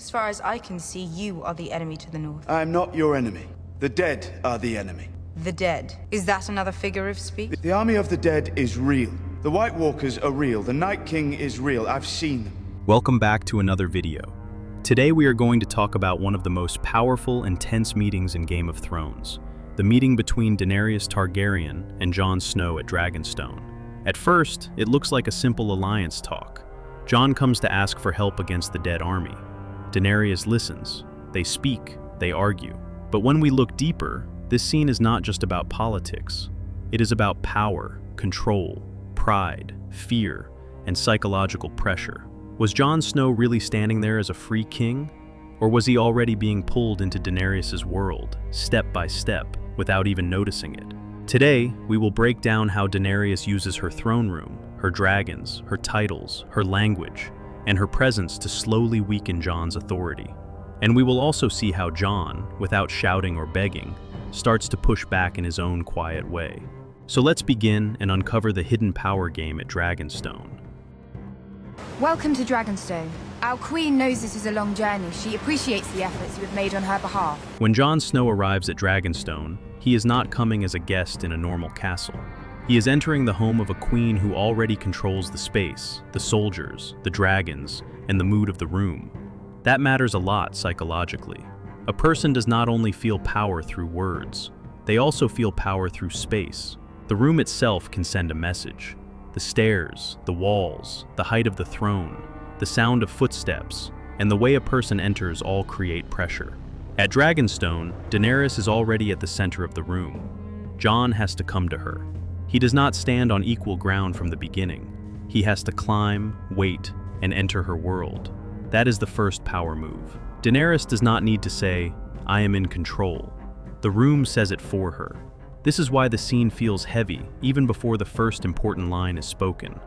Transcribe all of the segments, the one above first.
As far as I can see, you are the enemy to the north. I'm not your enemy. The dead are the enemy. The dead. Is that another figure of speech? The army of the dead is real. The White Walkers are real. The Night King is real. I've seen them. Welcome back to another video. Today we are going to talk about one of the most powerful and tense meetings in Game of Thrones. The meeting between Daenerys Targaryen and Jon Snow at Dragonstone. At first, it looks like a simple alliance talk. Jon comes to ask for help against the dead army. Daenerys listens. They speak. They argue. But when we look deeper, this scene is not just about politics. It is about power, control, pride, fear, and psychological pressure. Was Jon Snow really standing there as a free king? Or was he already being pulled into Daenerys' world, step by step, without even noticing it? Today, we will break down how Daenerys uses her throne room, her dragons, her titles, her language, and her presence to slowly weaken Jon's authority. And we will also see how Jon, without shouting or begging, starts to push back in his own quiet way. So let's begin and uncover the hidden power game at Dragonstone. Welcome to Dragonstone. Our queen knows this is a long journey. She appreciates the efforts you have made on her behalf. When Jon Snow arrives at Dragonstone, he is not coming as a guest in a normal castle. He is entering the home of a queen who already controls the space, the soldiers, the dragons, and the mood of the room. That matters a lot psychologically. A person does not only feel power through words, they also feel power through space. The room itself can send a message. The stairs, the walls, the height of the throne, the sound of footsteps, and the way a person enters all create pressure. At Dragonstone, Daenerys is already at the center of the room. Jon has to come to her. He does not stand on equal ground from the beginning. He has to climb, wait, and enter her world. That is the first power move. Daenerys does not need to say, "I am in control." The room says it for her. This is why the scene feels heavy, even before the first important line is spoken.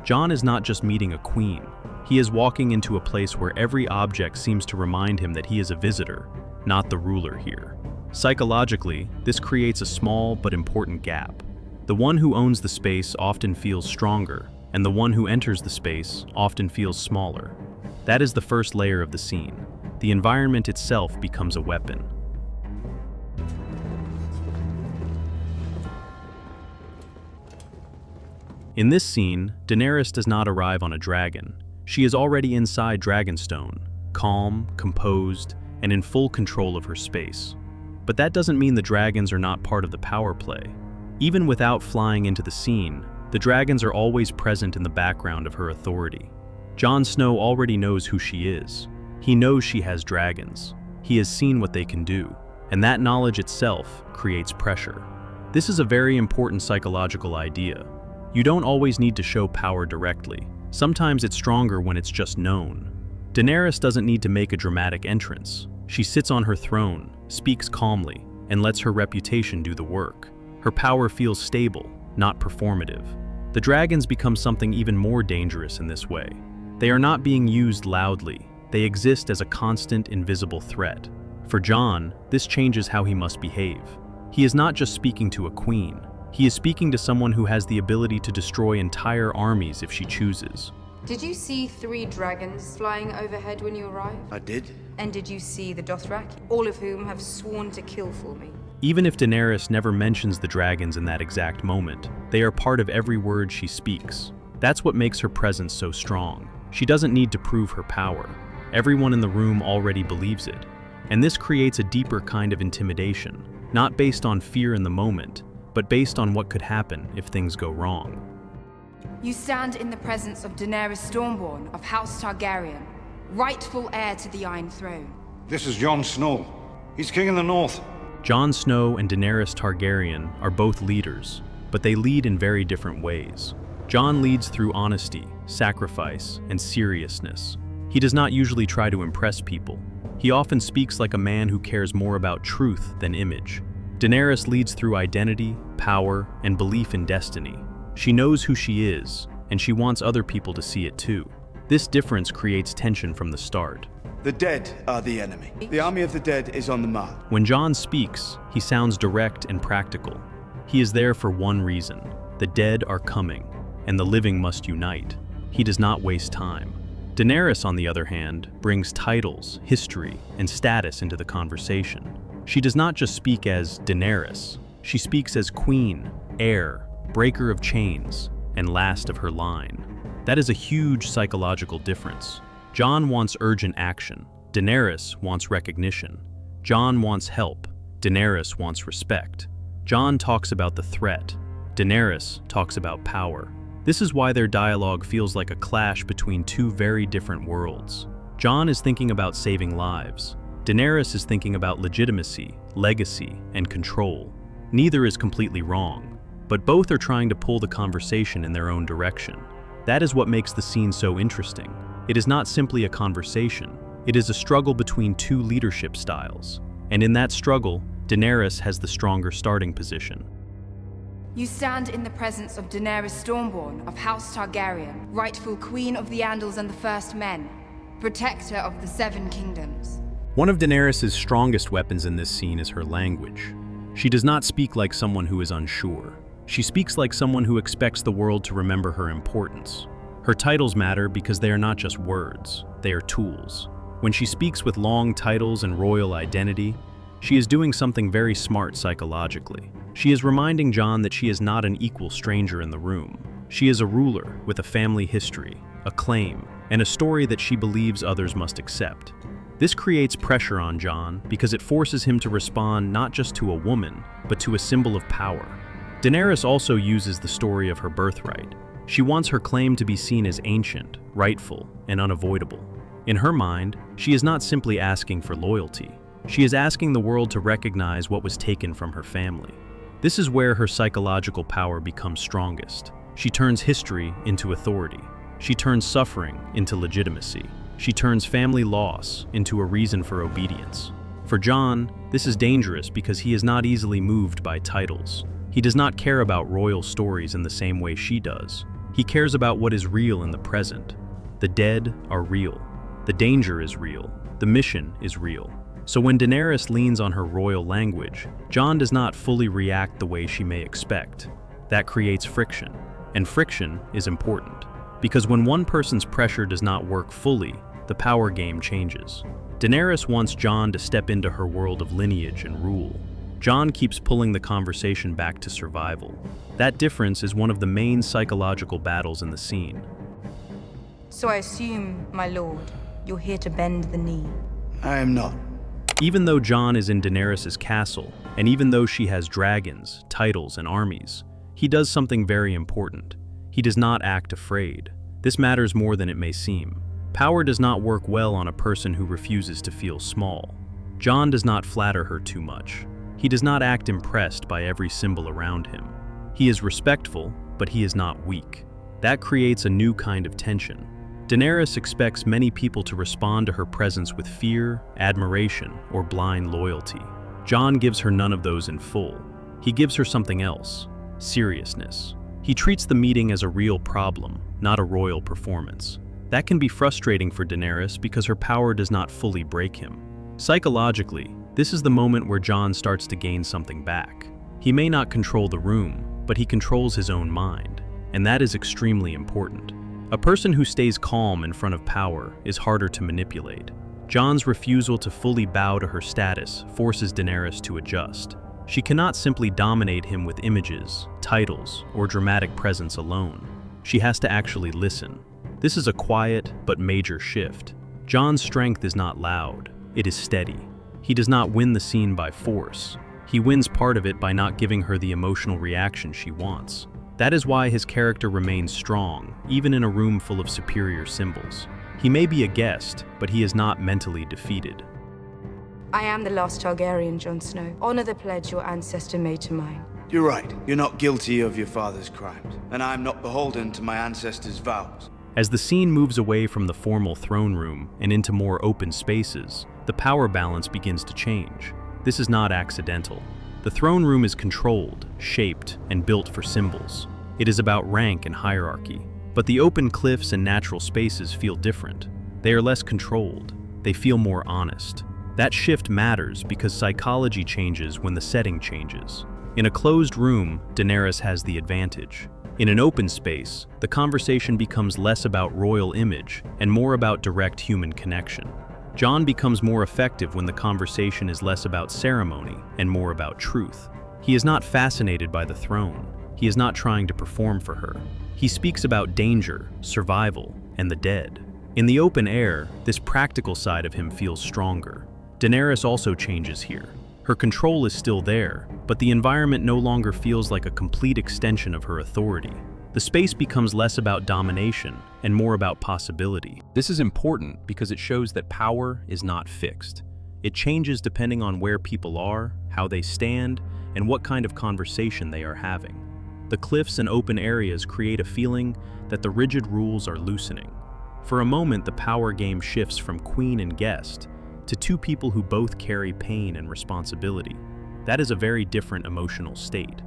Jon is not just meeting a queen. He is walking into a place where every object seems to remind him that he is a visitor, not the ruler here. Psychologically, this creates a small but important gap. The one who owns the space often feels stronger, and the one who enters the space often feels smaller. That is the first layer of the scene. The environment itself becomes a weapon. In this scene, Daenerys does not arrive on a dragon. She is already inside Dragonstone, calm, composed, and in full control of her space. But that doesn't mean the dragons are not part of the power play. Even without flying into the scene, the dragons are always present in the background of her authority. Jon Snow already knows who she is. He knows she has dragons. He has seen what they can do, and that knowledge itself creates pressure. This is a very important psychological idea. You don't always need to show power directly. Sometimes it's stronger when it's just known. Daenerys doesn't need to make a dramatic entrance. She sits on her throne, speaks calmly, and lets her reputation do the work. Her power feels stable, not performative. The dragons become something even more dangerous in this way. They are not being used loudly. They exist as a constant, invisible threat. For Jon, this changes how he must behave. He is not just speaking to a queen. He is speaking to someone who has the ability to destroy entire armies if she chooses. Did you see 3 dragons flying overhead when you arrived? I did. And did you see the Dothraki, all of whom have sworn to kill for me? Even if Daenerys never mentions the dragons in that exact moment, they are part of every word she speaks. That's what makes her presence so strong. She doesn't need to prove her power. Everyone in the room already believes it. And this creates a deeper kind of intimidation, not based on fear in the moment, but based on what could happen if things go wrong. You stand in the presence of Daenerys Stormborn of House Targaryen, rightful heir to the Iron Throne. This is Jon Snow. He's king in the north. Jon Snow and Daenerys Targaryen are both leaders, but they lead in very different ways. Jon leads through honesty, sacrifice, and seriousness. He does not usually try to impress people. He often speaks like a man who cares more about truth than image. Daenerys leads through identity, power, and belief in destiny. She knows who she is, and she wants other people to see it too. This difference creates tension from the start. The dead are the enemy. The army of the dead is on the march. When Jon speaks, he sounds direct and practical. He is there for one reason. The dead are coming, and the living must unite. He does not waste time. Daenerys, on the other hand, brings titles, history, and status into the conversation. She does not just speak as Daenerys, she speaks as queen, heir, breaker of chains, and last of her line. That is a huge psychological difference. Jon wants urgent action. Daenerys wants recognition. Jon wants help. Daenerys wants respect. Jon talks about the threat. Daenerys talks about power. This is why their dialogue feels like a clash between two very different worlds. Jon is thinking about saving lives. Daenerys is thinking about legitimacy, legacy, and control. Neither is completely wrong, but both are trying to pull the conversation in their own direction. That is what makes the scene so interesting. It is not simply a conversation. It is a struggle between two leadership styles. And in that struggle, Daenerys has the stronger starting position. You stand in the presence of Daenerys Stormborn of House Targaryen, rightful Queen of the Andals and the First Men, protector of the Seven Kingdoms. One of Daenerys' strongest weapons in this scene is her language. She does not speak like someone who is unsure. She speaks like someone who expects the world to remember her importance. Her titles matter because they are not just words, they are tools. When she speaks with long titles and royal identity, she is doing something very smart psychologically. She is reminding Jon that she is not an equal stranger in the room. She is a ruler with a family history, a claim, and a story that she believes others must accept. This creates pressure on Jon because it forces him to respond not just to a woman, but to a symbol of power. Daenerys also uses the story of her birthright. She wants her claim to be seen as ancient, rightful, and unavoidable. In her mind, she is not simply asking for loyalty. She is asking the world to recognize what was taken from her family. This is where her psychological power becomes strongest. She turns history into authority. She turns suffering into legitimacy. She turns family loss into a reason for obedience. For Jon, this is dangerous because he is not easily moved by titles. He does not care about royal stories in the same way she does. He cares about what is real in the present. The dead are real. The danger is real. The mission is real. So when Daenerys leans on her royal language, Jon does not fully react the way she may expect. That creates friction. And friction is important. Because when one person's pressure does not work fully, the power game changes. Daenerys wants Jon to step into her world of lineage and rule. Jon keeps pulling the conversation back to survival. That difference is one of the main psychological battles in the scene. So I assume, my lord, you're here to bend the knee. I am not. Even though Jon is in Daenerys' castle, and even though she has dragons, titles, and armies, he does something very important. He does not act afraid. This matters more than it may seem. Power does not work well on a person who refuses to feel small. Jon does not flatter her too much. He does not act impressed by every symbol around him. He is respectful, but he is not weak. That creates a new kind of tension. Daenerys expects many people to respond to her presence with fear, admiration, or blind loyalty. Jon gives her none of those in full. He gives her something else: seriousness. He treats the meeting as a real problem, not a royal performance. That can be frustrating for Daenerys because her power does not fully break him. Psychologically, this is the moment where Jon starts to gain something back. He may not control the room, but he controls his own mind, and that is extremely important. A person who stays calm in front of power is harder to manipulate. Jon's refusal to fully bow to her status forces Daenerys to adjust. She cannot simply dominate him with images, titles, or dramatic presence alone. She has to actually listen. This is a quiet but major shift. Jon's strength is not loud, it is steady. He does not win the scene by force. He wins part of it by not giving her the emotional reaction she wants. That is why his character remains strong, even in a room full of superior symbols. He may be a guest, but he is not mentally defeated. I am the last Targaryen, Jon Snow. Honor the pledge your ancestor made to mine. You're right. You're not guilty of your father's crimes, and I'm not beholden to my ancestors' vows. As the scene moves away from the formal throne room and into more open spaces, the power balance begins to change. This is not accidental. The throne room is controlled, shaped, and built for symbols. It is about rank and hierarchy. But the open cliffs and natural spaces feel different. They are less controlled. They feel more honest. That shift matters because psychology changes when the setting changes. In a closed room, Daenerys has the advantage. In an open space, the conversation becomes less about royal image and more about direct human connection. Jon becomes more effective when the conversation is less about ceremony and more about truth. He is not fascinated by the throne. He is not trying to perform for her. He speaks about danger, survival, and the dead. In the open air, this practical side of him feels stronger. Daenerys also changes here. Her control is still there, but the environment no longer feels like a complete extension of her authority. The space becomes less about domination and more about possibility. This is important because it shows that power is not fixed. It changes depending on where people are, how they stand, and what kind of conversation they are having. The cliffs and open areas create a feeling that the rigid rules are loosening. For a moment, the power game shifts from queen and guest to two people who both carry pain and responsibility. That is a very different emotional state.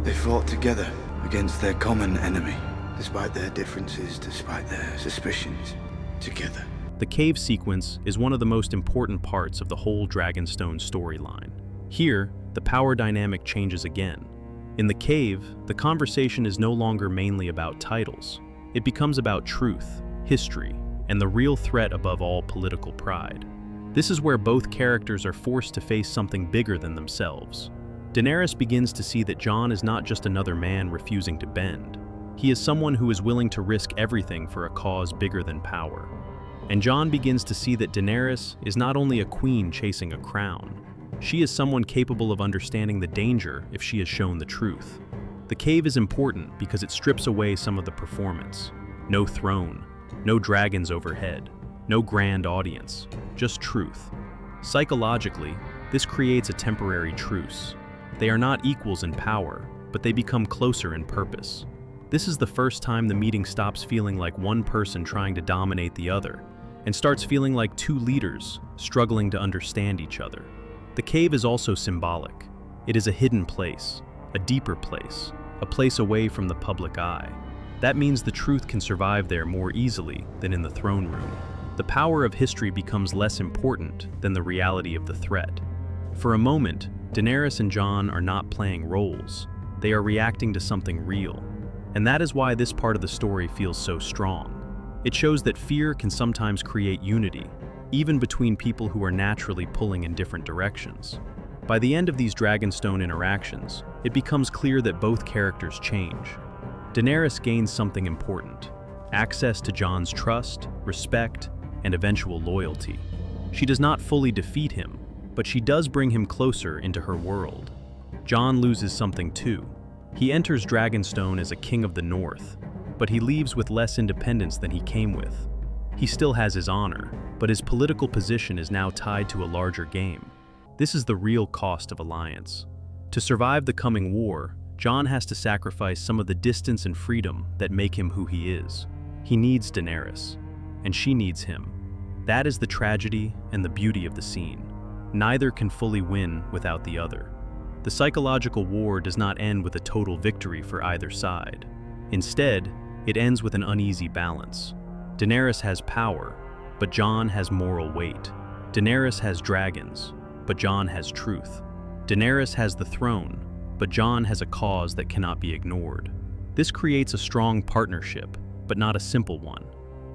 They fought together against their common enemy, despite their differences, despite their suspicions, together. The cave sequence is one of the most important parts of the whole Dragonstone storyline. Here, the power dynamic changes again. In the cave, the conversation is no longer mainly about titles. It becomes about truth, history, and the real threat above all political pride. This is where both characters are forced to face something bigger than themselves. Daenerys begins to see that Jon is not just another man refusing to bend. He is someone who is willing to risk everything for a cause bigger than power. And Jon begins to see that Daenerys is not only a queen chasing a crown. She is someone capable of understanding the danger if she is shown the truth. The cave is important because it strips away some of the performance. No throne, no dragons overhead, no grand audience, just truth. Psychologically, this creates a temporary truce. They are not equals in power, but they become closer in purpose. This is the first time the meeting stops feeling like one person trying to dominate the other, and starts feeling like two leaders struggling to understand each other. The cave is also symbolic. It is a hidden place, a deeper place, a place away from the public eye. That means the truth can survive there more easily than in the throne room. The power of history becomes less important than the reality of the threat. For a moment, Daenerys and Jon are not playing roles. They are reacting to something real. And that is why this part of the story feels so strong. It shows that fear can sometimes create unity, even between people who are naturally pulling in different directions. By the end of these Dragonstone interactions, it becomes clear that both characters change. Daenerys gains something important: access to Jon's trust, respect, and eventual loyalty. She does not fully defeat him, but she does bring him closer into her world. Jon loses something too. He enters Dragonstone as a king of the North, but he leaves with less independence than he came with. He still has his honor, but his political position is now tied to a larger game. This is the real cost of alliance. To survive the coming war, Jon has to sacrifice some of the distance and freedom that make him who he is. He needs Daenerys, and she needs him. That is the tragedy and the beauty of the scene. Neither can fully win without the other. The psychological war does not end with a total victory for either side. Instead, it ends with an uneasy balance. Daenerys has power, but Jon has moral weight. Daenerys has dragons, but Jon has truth. Daenerys has the throne, but Jon has a cause that cannot be ignored. This creates a strong partnership, but not a simple one.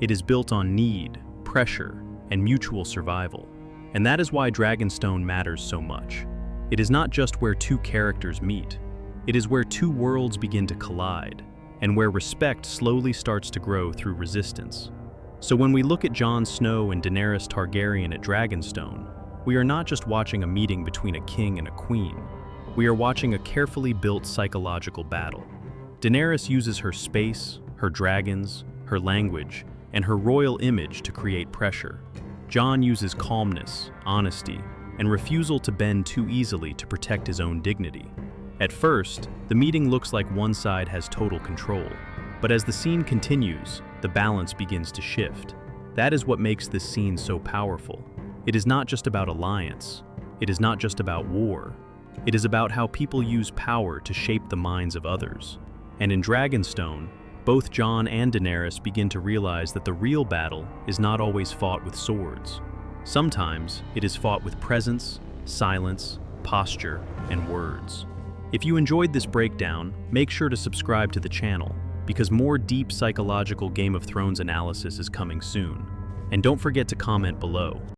It is built on need, pressure, and mutual survival. And that is why Dragonstone matters so much. It is not just where two characters meet. It is where two worlds begin to collide, and where respect slowly starts to grow through resistance. So when we look at Jon Snow and Daenerys Targaryen at Dragonstone, we are not just watching a meeting between a king and a queen. We are watching a carefully built psychological battle. Daenerys uses her space, her dragons, her language, and her royal image to create pressure. Jon uses calmness, honesty, and refusal to bend too easily to protect his own dignity. At first, the meeting looks like one side has total control, but as the scene continues, the balance begins to shift. That is what makes this scene so powerful. It is not just about alliance. It is not just about war. It is about how people use power to shape the minds of others. And in Dragonstone, both Jon and Daenerys begin to realize that the real battle is not always fought with swords. Sometimes it is fought with presence, silence, posture, and words. If you enjoyed this breakdown, make sure to subscribe to the channel, because more deep psychological Game of Thrones analysis is coming soon. And don't forget to comment below.